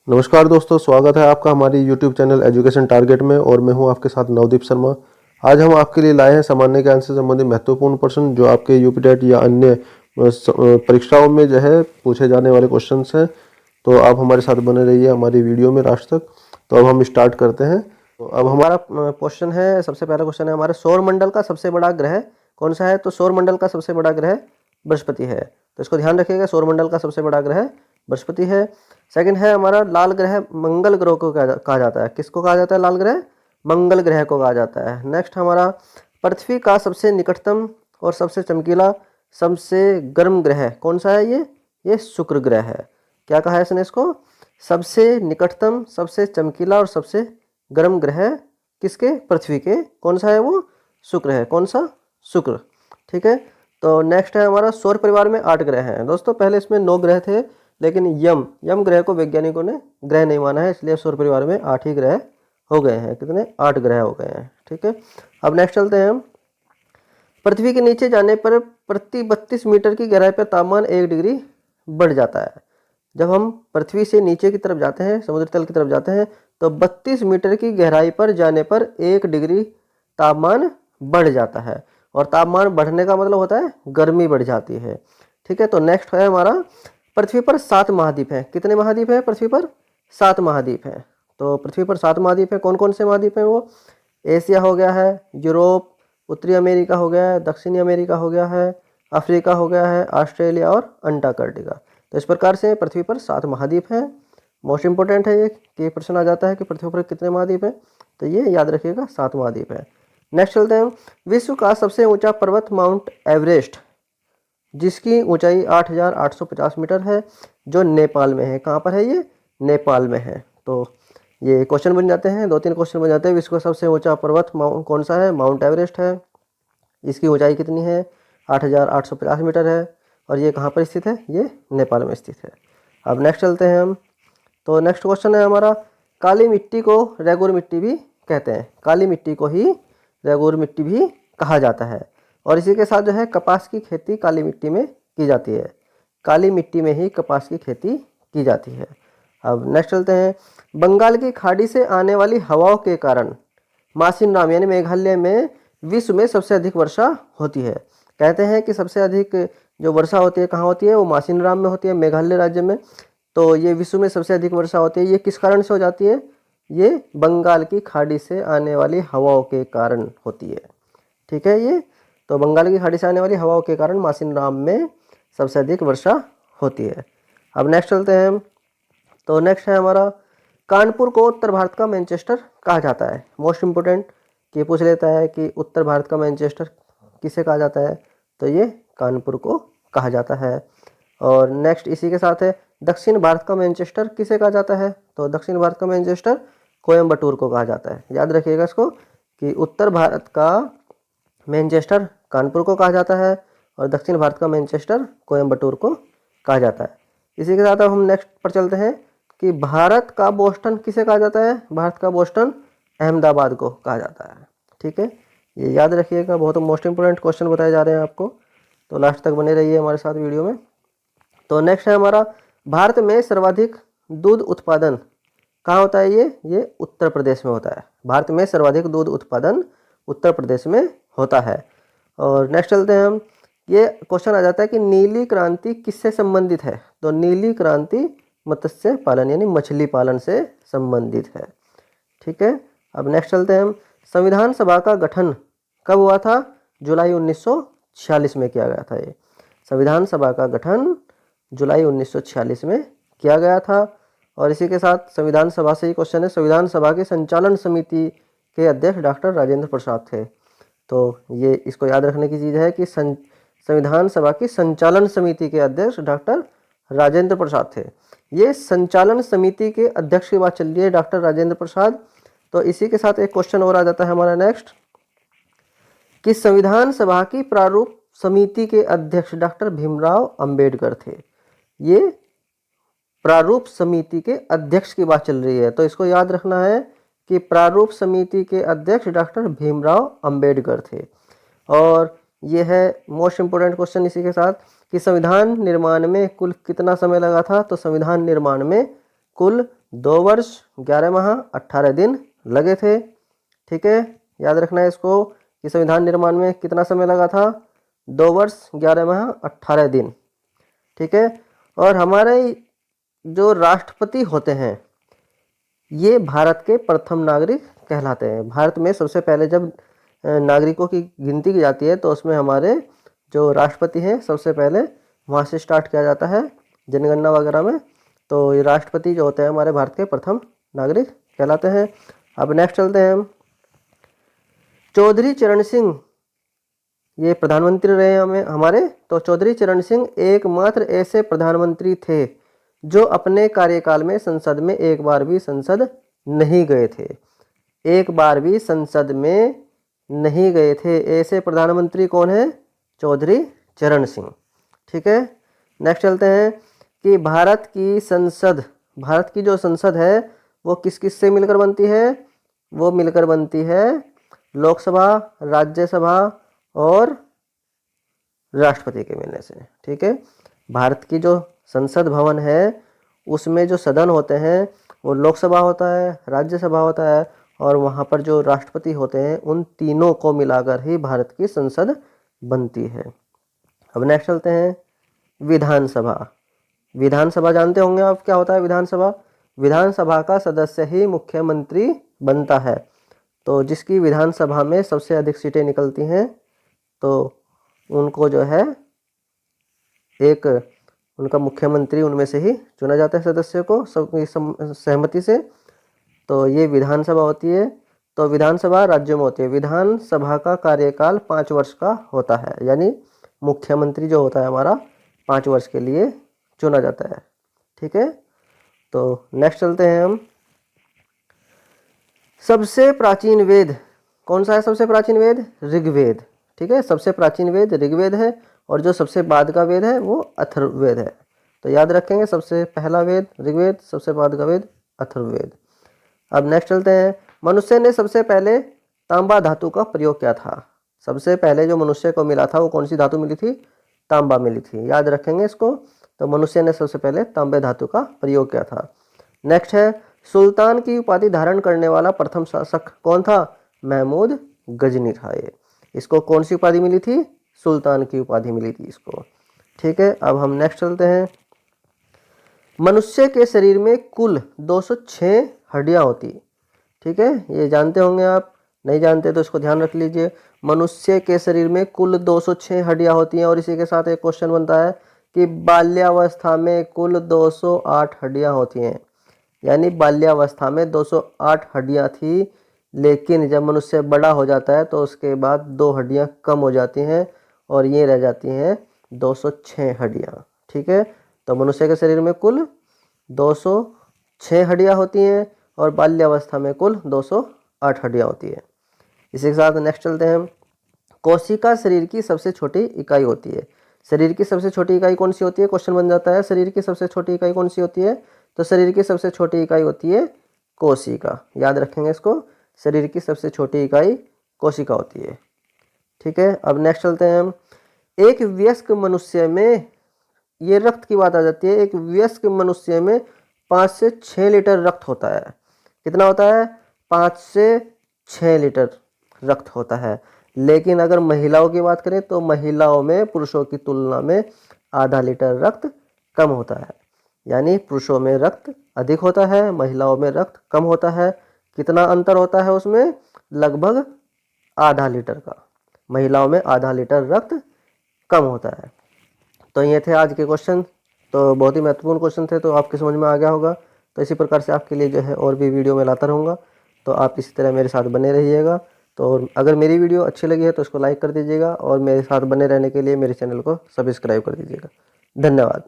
नमस्कार दोस्तों, स्वागत है आपका हमारी YouTube चैनल एजुकेशन टारगेट में और मैं हूं आपके साथ नवदीप शर्मा। आज हम आपके लिए लाए हैं सामान्य ज्ञान से संबंधित महत्वपूर्ण प्रश्न जो आपके यूपी टेट या अन्य परीक्षाओं में जो है पूछे जाने वाले क्वेश्चंस हैं। तो आप हमारे साथ बने रहिए हमारी वीडियो में लास्ट तक। तो अब हम स्टार्ट करते हैं। तो अब हमारा क्वेश्चन है, सबसे पहला क्वेश्चन है हमारे, सौर मंडल का सबसे बड़ा ग्रह कौन सा है? तो सौर मंडल का सबसे बड़ा ग्रह बृहस्पति है। तो इसको ध्यान रखिएगा, सौर मंडल का सबसे बड़ा ग्रह बृहस्पति है। सेकंड है हमारा, लाल ग्रह मंगल ग्रह को कहा जाता है। किसको कहा जाता है? लाल ग्रह मंगल ग्रह को कहा जाता है। नेक्स्ट हमारा, पृथ्वी का सबसे निकटतम और सबसे चमकीला, सबसे गर्म ग्रह कौन सा है? ये शुक्र ग्रह है। क्या कहा है इसने इसको? सबसे निकटतम, सबसे चमकीला और सबसे गर्म ग्रह किसके? पृथ्वी के। कौन सा है वो? शुक्र है। कौन सा? शुक्र। ठीक है। तो नेक्स्ट है हमारा, सौर परिवार में 8 ग्रह हैं। दोस्तों पहले इसमें 9 ग्रह थे, लेकिन यम ग्रह को वैज्ञानिकों ने ग्रह नहीं माना है, इसलिए सौर परिवार में 8 ही ग्रह हो गए हैं। कितने? 8 ग्रह हो गए हैं। ठीक है। अब नेक्स्ट चलते हैं हम। पृथ्वी के नीचे जाने पर प्रति 32 मीटर की गहराई पर तापमान 1 डिग्री बढ़ जाता है। जब हम पृथ्वी से नीचे की तरफ जाते हैं, समुद्र तल की तरफ जाते हैं, तो 32 मीटर की गहराई पर जाने पर 1 डिग्री तापमान बढ़ जाता है। और तापमान बढ़ने का मतलब होता है गर्मी बढ़ जाती है। ठीक है। तो नेक्स्ट है हमारा, पृथ्वी पर 7 महाद्वीप हैं। कितने महाद्वीप हैं पृथ्वी पर? 7 महाद्वीप हैं। तो पृथ्वी पर 7 महाद्वीप हैं। कौन कौन से महाद्वीप हैं वो? एशिया हो गया है, यूरोप, उत्तरी अमेरिका हो गया है, दक्षिणी अमेरिका हो गया है, अफ्रीका हो गया है, ऑस्ट्रेलिया और अंटार्कटिका। तो इस प्रकार से पृथ्वी पर 7 महाद्वीप हैं। मोस्ट इंपोर्टेंट है ये कि प्रश्न आ जाता है कि पृथ्वी पर कितने महाद्वीप हैं, तो ये याद रखिएगा 7 महाद्वीप है। नेक्स्ट चलते हैं, विश्व का सबसे ऊंचा पर्वत माउंट एवरेस्ट, जिसकी ऊंचाई 8,850 मीटर है, जो नेपाल में है। कहाँ पर है ये? नेपाल में है। तो ये क्वेश्चन बन जाते हैं, 2-3 क्वेश्चन बन जाते हैं। विश्व का सबसे ऊंचा पर्वत कौन सा है? माउंट एवरेस्ट है। इसकी ऊंचाई कितनी है? 8,850 मीटर है। और ये कहाँ पर स्थित है? ये नेपाल में स्थित है। अब नेक्स्ट चलते हैं हम। तो नेक्स्ट क्वेश्चन है हमारा, काली मिट्टी को रेगुर मिट्टी भी कहते हैं। काली मिट्टी को ही रेगुर मिट्टी भी कहा जाता है। और इसी के साथ जो है, कपास की खेती काली मिट्टी में की जाती है। काली मिट्टी में ही कपास की खेती की जाती है। अब नेक्स्ट चलते हैं, बंगाल की खाड़ी से आने वाली हवाओं के कारण मासिनराम यानी मेघालय में विश्व में सबसे अधिक वर्षा होती है। कहते हैं कि सबसे अधिक जो वर्षा होती है कहाँ होती है? वो मासिनराम में होती है, मेघालय राज्य में। तो ये विश्व में सबसे अधिक वर्षा होती है। ये किस कारण से हो जाती है? ये बंगाल की खाड़ी से आने वाली हवाओं के कारण होती है। ठीक है। ये तो बंगाल की खाड़ी से आने वाली हवाओं के कारण मासिनराम में सबसे अधिक वर्षा होती है। अब नेक्स्ट चलते हैं हम। तो नेक्स्ट है हमारा, कानपुर को उत्तर भारत का मैनचेस्टर कहा जाता है। मोस्ट इंपोर्टेंट कि पूछ लेता है कि उत्तर भारत का मैनचेस्टर किसे कहा जाता है? तो ये कानपुर को कहा जाता है। और नेक्स्ट इसी के साथ है, दक्षिण भारत का मैनचेस्टर किसे कहा जाता है? तो दक्षिण भारत का मैनचेस्टर कोयम्बटूर को कहा जाता है। याद रखिएगा इसको कि उत्तर भारत का मैनचेस्टर कानपुर को कहा जाता है और दक्षिण भारत का मैनचेस्टर कोयम्बटूर को कहा जाता है। इसी के साथ अब हम नेक्स्ट पर चलते हैं कि भारत का बोस्टन किसे कहा जाता है? भारत का बोस्टन अहमदाबाद को कहा जाता है। ठीक है। ये याद रखिएगा, बहुत मोस्ट इंपोर्टेंट क्वेश्चन बताए जा रहे हैं आपको, तो लास्ट तक बने रहिए हमारे साथ वीडियो में। तो नेक्स्ट है हमारा, भारत में सर्वाधिक दूध उत्पादन कहाँ होता है? ये उत्तर प्रदेश में होता है। भारत में सर्वाधिक दूध उत्पादन उत्तर प्रदेश में होता है। और नेक्स्ट चलते हैं हम। ये क्वेश्चन आ जाता है कि नीली क्रांति किससे संबंधित है? तो नीली क्रांति मत्स्य पालन यानी मछली पालन से संबंधित है। ठीक है। अब नेक्स्ट चलते हैं हम। संविधान सभा का गठन कब हुआ था? जुलाई 1946 में किया गया था। ये संविधान सभा का गठन जुलाई 1946 में किया गया था। और इसी के साथ संविधान सभा से ही क्वेश्चन है, संविधान सभा के संचालन समिति के अध्यक्ष डॉक्टर राजेंद्र प्रसाद थे। तो ये इसको याद रखने की चीज़ है कि संविधान सभा की संचालन समिति के अध्यक्ष डॉक्टर राजेंद्र प्रसाद थे। ये संचालन समिति के अध्यक्ष की बात चल रही है, डॉक्टर राजेंद्र प्रसाद। तो इसी के साथ एक क्वेश्चन और आ जाता है हमारा नेक्स्ट, कि संविधान सभा की प्रारूप समिति के अध्यक्ष डॉक्टर भीमराव अंबेडकर थे। ये प्रारूप समिति के अध्यक्ष की बात चल रही है, तो इसको याद रखना है कि प्रारूप समिति के अध्यक्ष डॉक्टर भीमराव अंबेडकर थे। और ये है मोस्ट इंपोर्टेंट क्वेश्चन इसी के साथ, कि संविधान निर्माण में कुल कितना समय लगा था? तो संविधान निर्माण में कुल 2 वर्ष 11 माह 18 दिन लगे थे। ठीक है, याद रखना है इसको कि संविधान निर्माण में कितना समय लगा था, 2 वर्ष 11 माह 18 दिन। ठीक है, और हमारे जो राष्ट्रपति होते हैं ये भारत के प्रथम नागरिक कहलाते हैं। भारत में सबसे पहले जब नागरिकों की गिनती की जाती है तो उसमें हमारे जो राष्ट्रपति हैं सबसे पहले वहाँ से स्टार्ट किया जाता है जनगणना वगैरह में। तो ये राष्ट्रपति जो होते हैं हमारे भारत के प्रथम नागरिक कहलाते हैं। अब नेक्स्ट चलते हैं हम। चौधरी चरण सिंह ये प्रधानमंत्री रहे हमारे। तो चौधरी चरण सिंह एकमात्र ऐसे प्रधानमंत्री थे जो अपने कार्यकाल में संसद में एक बार भी संसद नहीं गए थे। एक बार भी संसद में नहीं गए थे। ऐसे प्रधानमंत्री कौन है? चौधरी चरण सिंह। ठीक है, नेक्स्ट चलते हैं कि भारत की जो संसद है वो किस किस से मिलकर बनती है? वो मिलकर बनती है लोकसभा, राज्यसभा और राष्ट्रपति के मिलने से। ठीक है, भारत की जो संसद भवन है उसमें जो सदन होते हैं वो लोकसभा होता है, राज्यसभा होता है और वहाँ पर जो राष्ट्रपति होते हैं उन तीनों को मिलाकर ही भारत की संसद बनती है। अब नेक्स्ट चलते हैं विधानसभा। विधानसभा जानते होंगे आप क्या होता है विधानसभा? विधानसभा का सदस्य ही मुख्यमंत्री बनता है। तो जिसकी विधानसभा में सबसे अधिक सीटें निकलती हैं तो उनको जो है एक उनका मुख्यमंत्री उनमें से ही चुना जाता है सदस्य को सबकी सहमति से। तो ये विधानसभा होती है। तो विधानसभा राज्यों में होती है। विधानसभा का कार्यकाल 5 वर्ष का होता है, यानी मुख्यमंत्री जो होता है हमारा 5 वर्ष के लिए चुना जाता है। ठीक है, तो नेक्स्ट चलते हैं हम। सबसे प्राचीन वेद कौन सा है? सबसे प्राचीन वेद ऋग्वेद। ठीक है, सबसे प्राचीन वेद ऋग्वेद है और जो सबसे बाद का वेद है वो अथर्ववेद है। तो याद रखेंगे, सबसे पहला वेद ऋग्वेद, सबसे बाद का वेद अथर्ववेद। अब नेक्स्ट चलते हैं। मनुष्य ने सबसे पहले तांबा धातु का प्रयोग किया था। सबसे पहले जो मनुष्य को मिला था वो कौन सी धातु मिली थी? तांबा मिली थी। याद रखेंगे इसको। तो मनुष्य ने सबसे पहले तांबे धातु का प्रयोग किया था। नेक्स्ट है सुल्तान की उपाधि धारण करने वाला प्रथम शासक कौन था? महमूद गजनी था। ये इसको कौन सी उपाधि मिली थी? सुल्तान की उपाधि मिली थी इसको। ठीक है, अब हम नेक्स्ट चलते हैं। मनुष्य के शरीर में कुल 206 हड्डियां होती। ठीक है, ये जानते होंगे आप, नहीं जानते तो इसको ध्यान रख लीजिए। मनुष्य के शरीर में कुल 206 हड्डियां होती हैं और इसी के साथ एक क्वेश्चन बनता है कि बाल्यावस्था में कुल 208 हड्डियां होती हैं। यानी बाल्यावस्था में 208 हड्डियां थी, लेकिन जब मनुष्य बड़ा हो जाता है तो उसके बाद 2 हड्डियां कम हो जाती हैं और ये रह जाती हैं 206 हड्डियां। ठीक है, तो मनुष्य के शरीर में कुल 206 हड्डियां होती हैं और बाल्यावस्था में कुल 208 हड्डियां होती है। इसी के साथ नेक्स्ट चलते हैं। कोशिका शरीर की सबसे छोटी इकाई होती है। शरीर की सबसे छोटी इकाई कौन सी होती है? क्वेश्चन बन जाता है, शरीर की सबसे छोटी इकाई कौन सी होती है? तो शरीर की सबसे छोटी इकाई होती है कोशिका। याद रखेंगे इसको, शरीर की सबसे छोटी इकाई कोशिका होती है। ठीक है, अब नेक्स्ट चलते हैं हम। एक वयस्क मनुष्य में, ये रक्त की बात आ जाती है, एक वयस्क मनुष्य में 5 से 6 लीटर रक्त होता है। कितना होता है? 5 से 6 लीटर रक्त होता है। लेकिन अगर महिलाओं की बात करें तो महिलाओं में पुरुषों की तुलना में आधा लीटर रक्त कम होता है। यानी पुरुषों में रक्त अधिक होता है, महिलाओं में रक्त कम होता है। कितना अंतर होता है उसमें? लगभग आधा लीटर का। महिलाओं में आधा लीटर रक्त कम होता है। तो ये थे आज के क्वेश्चन। तो बहुत ही महत्वपूर्ण क्वेश्चन थे, तो आपके समझ में आ गया होगा। तो इसी प्रकार से आपके लिए जो है और भी वीडियो मैं लाता रहूँगा। तो आप इसी तरह मेरे साथ बने रहिएगा। तो अगर मेरी वीडियो अच्छी लगी है तो इसको लाइक कर दीजिएगा और मेरे साथ बने रहने के लिए मेरे चैनल को सब्सक्राइब कर दीजिएगा। धन्यवाद।